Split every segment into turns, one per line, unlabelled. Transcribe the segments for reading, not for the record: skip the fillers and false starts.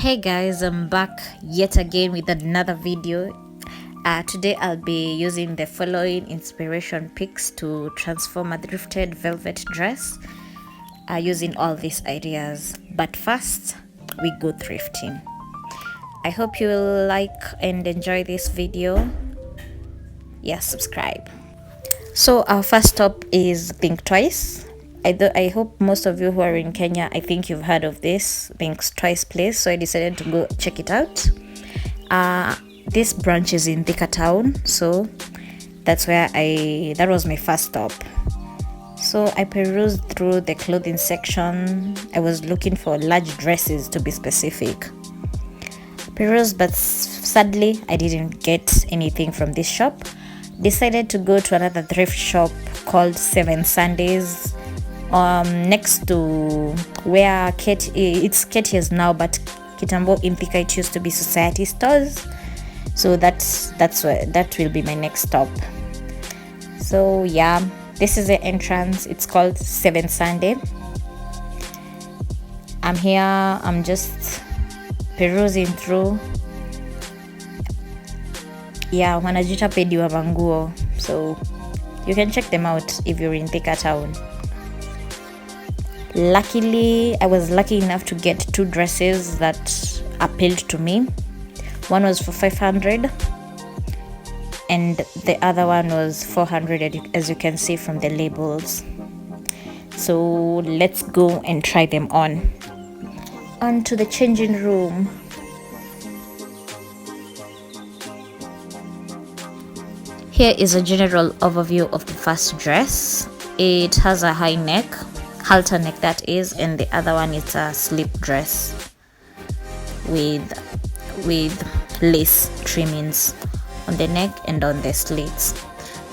Hey guys, I'm back yet again with another video. Today I'll be using the following inspiration picks to transform a thrifted velvet dress using all these ideas. But first, we go thrifting. I hope you will like and enjoy this video. Yeah, subscribe. So our first stop is Think Twice. I hope most of you who are in Kenya, I think you've heard of this Think Twice place. So I decided to go check it out. This branch is in Thika Town, so that was my first stop. So I perused through the clothing section. I was looking for large dresses, to be specific. Perused, but sadly I didn't get anything from this shop. Decided to go to another thrift shop called Seven Sundays, next to where it's Katie is now, but Kitambo in Thika it used to be Society Stores. So that will be my next stop. So yeah, this is the entrance. It's called Seven Sunday. I'm here. I'm just perusing through. Yeah, wanajita pedi wa manguo, so you can check them out if you're in Thika Town. Luckily, I was lucky enough to get two dresses that appealed to me. One was for 500 and the other one was 400, as you can see from the labels. So let's go and try them on. On to the changing room. Here is a general overview of the first dress. It has a high neck, halter neck that is, and the other one is a slip dress with lace trimmings on the neck and on the slits.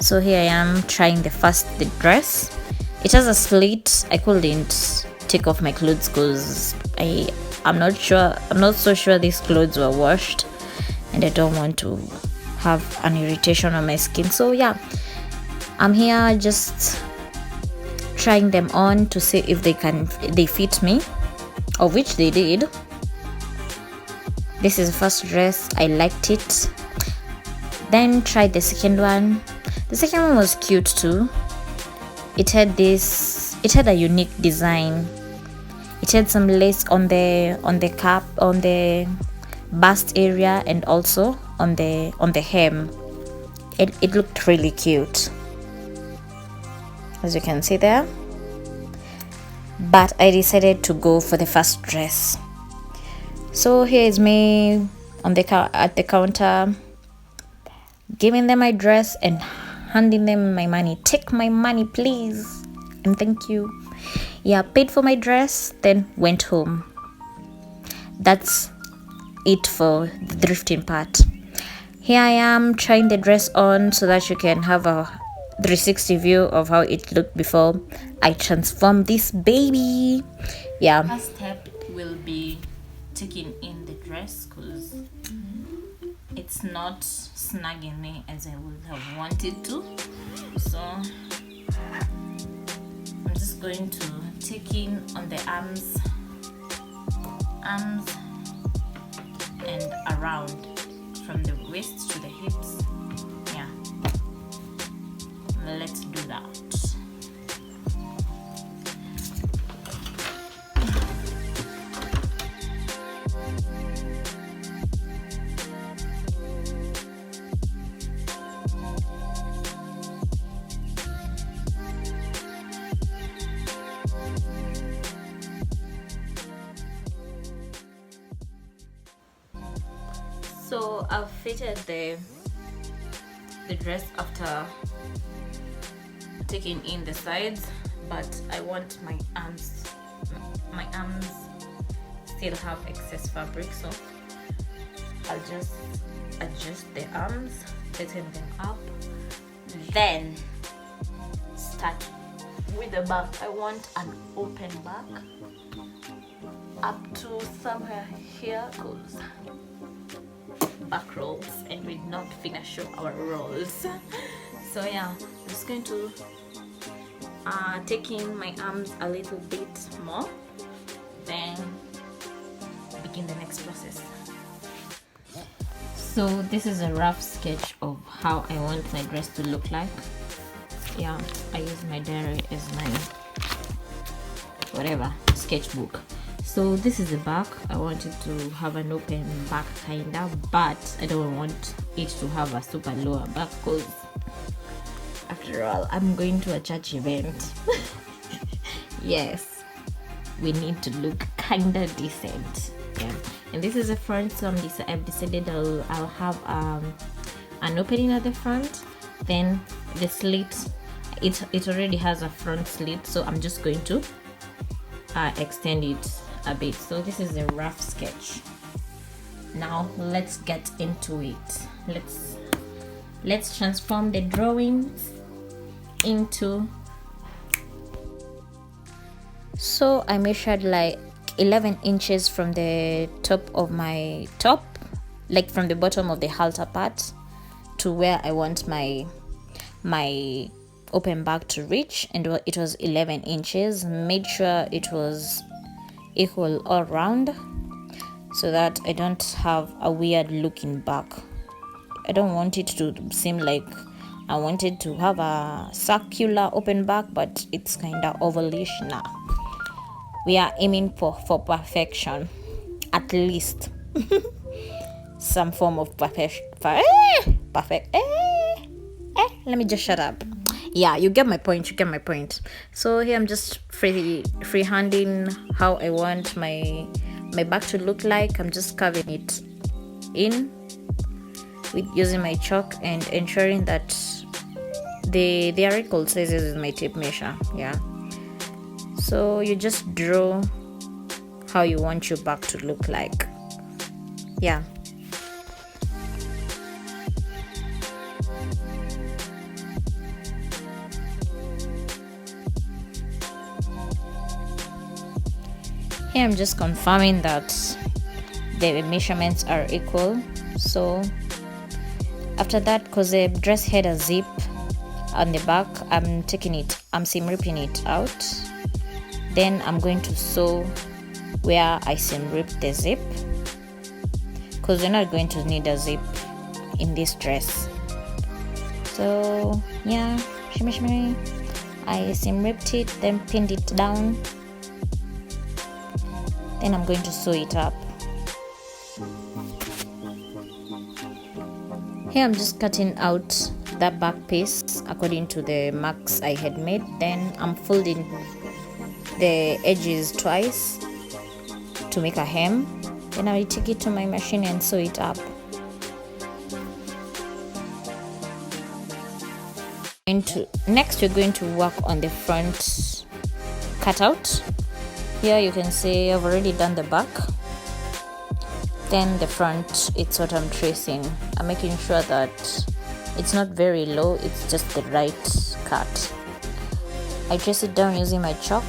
So here I am trying the dress. It has a slit. I couldn't take off my clothes because I'm not so sure these clothes were washed, and I don't want to have an irritation on my skin. So yeah, I'm here just trying them on to see if they fit me, of which they did. This is the first dress. I liked it. Then tried the second one. The second one was cute too. It had a unique design. It had some lace on the cap, on the bust area, and also on the hem. It looked really cute, as you can see there. But I decided to go for the first dress. So here is me at the counter, giving them my dress and handing them my money. Take my money, please, and thank you. Yeah, paid for my dress, then went home. That's it for the thrifting part. Here I am trying the dress on so that you can have a 360 view of how it looked before I transformed this baby. Yeah. First step will be taking in the dress because it's not snagging me as I would have wanted to. So I'm just going to take in on the arms and around from the waist to the hips. Yeah, let's do that. So I've fitted the dress after taking in the sides, but I want my arms still have excess fabric, so I'll just adjust the arms, tighten them up, then start with the back. I want an open back up to somewhere here because back rolls and we did not finish our rolls. So yeah, I'm just going to take in my arms a little bit more, then in the next process. So this is a rough sketch of how I want my dress to look like. Yeah, I use my diary as my whatever sketchbook. So this is the back. I want it to have an open back kinda, but I don't want it to have a super lower back because after all I'm going to a church event. Yes, we need to look kinda decent. Yeah, and this is the front, so I've decided I'll have an opening at the front, then the slit. It already has a front slit, so I'm just going to extend it a bit. So this is a rough sketch. Now let's get into it. Let's transform the drawings into. So I measured like 11 inches from the top of my top, like from the bottom of the halter part to where I want my open back to reach, and it was 11 inches. Made sure it was equal all round so that I don't have a weird looking back. I don't want it to seem like I wanted to have a circular open back, but it's kind of ovalish now. We are aiming for perfection, at least some form of perfect. Let me just shut up. Yeah, you get my point. So here I'm just freehanding how I want my back to look like. I'm just carving it in with using my chalk and ensuring that they are equal sizes with my tape measure. Yeah, so you just draw how you want your back to look like. Yeah. Here I'm just confirming that the measurements are equal. So after that, because the dress had a zip on the back, I'm seam ripping it out. Then I'm going to sew where I seam rip the zip, because we're not going to need a zip in this dress. So yeah, shimmy, I seam ripped it, then pinned it down. Then I'm going to sew it up. Here I'm just cutting out that back piece according to the marks I had made. Then I'm folding the edges twice to make a hem. Then I take it to my machine and sew it up. Next we're going to work on the front cutout. Here you can see I've already done the back. Then the front, it's what I'm tracing. I'm making sure that it's not very low, it's just the right cut. I trace it down using my chalk.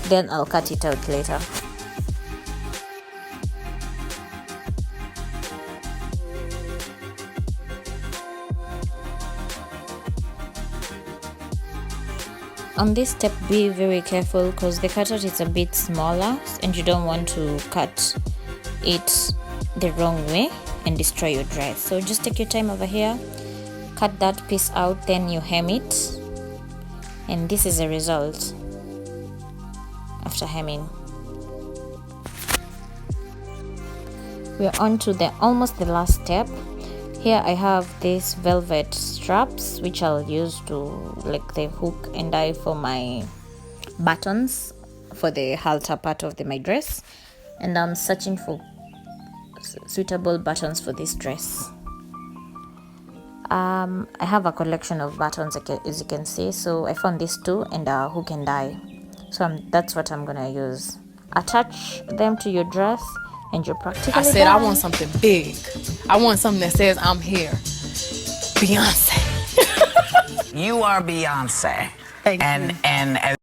Then I'll cut it out later. On this step, be very careful because the cutout is a bit smaller and you don't want to cut it the wrong way and destroy your dress. So just take your time over here, cut that piece out, then you hem it, and this is the result after hemming. We're on to almost the last step. Here I have these velvet straps which I'll use to like the hook and eye for my buttons for the halter part of my dress, and I'm searching for suitable buttons for this dress. I have a collection of buttons as you can see, so I found these two and a hook and eye, so that's what I'm gonna use. Attach them to your dress and you're practically
I said
done.
I want something big. I want something that says I'm here. Beyonce.
You are Beyonce.
Thank you.
And